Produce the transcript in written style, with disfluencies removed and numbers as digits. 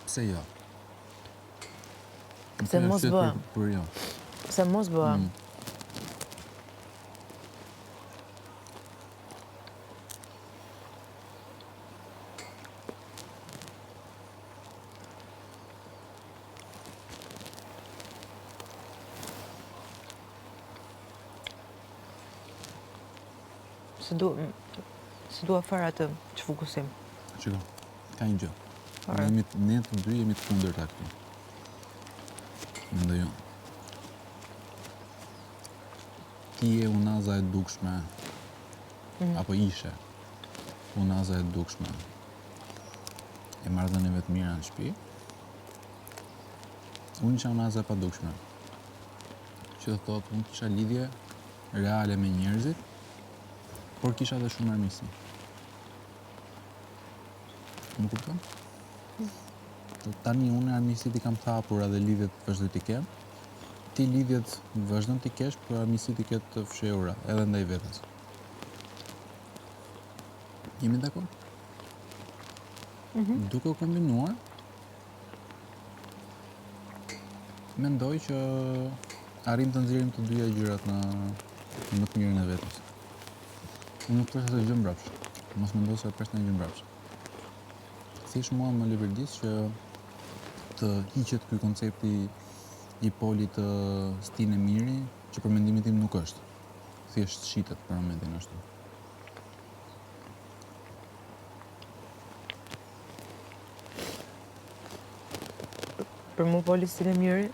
Pse jo? Se mos bë. Për jo. Se mos bë. Se dua fare atë që fokusim. Shiko, ka një gjë. Ne të dy jemi të kundërta këtu. Mendoj unë. Ti je unaza e dukshme, apo ishe unaza e dukshme e marrëdhënieve të mira në shtëpi. Unë isha unaza e padukshme. Që të thotë, unë kisha lidhje reale me njerëzit, por kisha dhe shumë armiqësi. Më kupton? Tani unë armiqësit I kam të hapura dhe lidhjet vazhdoj t'i kem. Ti lidhjet vazhdon t'i kesh, por armiqësit I ketë të fshehura, edhe ndaj vetes. Jemi dakord? Duke u kombinuar, mendoj që arrim të nxjerrim të dyja gjërat në më të mirën e vetes. Unë nuk presh të gjë mbrapsht. Mos mendo se presh të gjë mbrapsht. Thjesht mua më lëvërdis që të hiqet ky koncepti I polit të stinë e miri, që për mendimin tim nuk është. Thjesht shitet për momentin ashtu. Për mua poli stinë e miri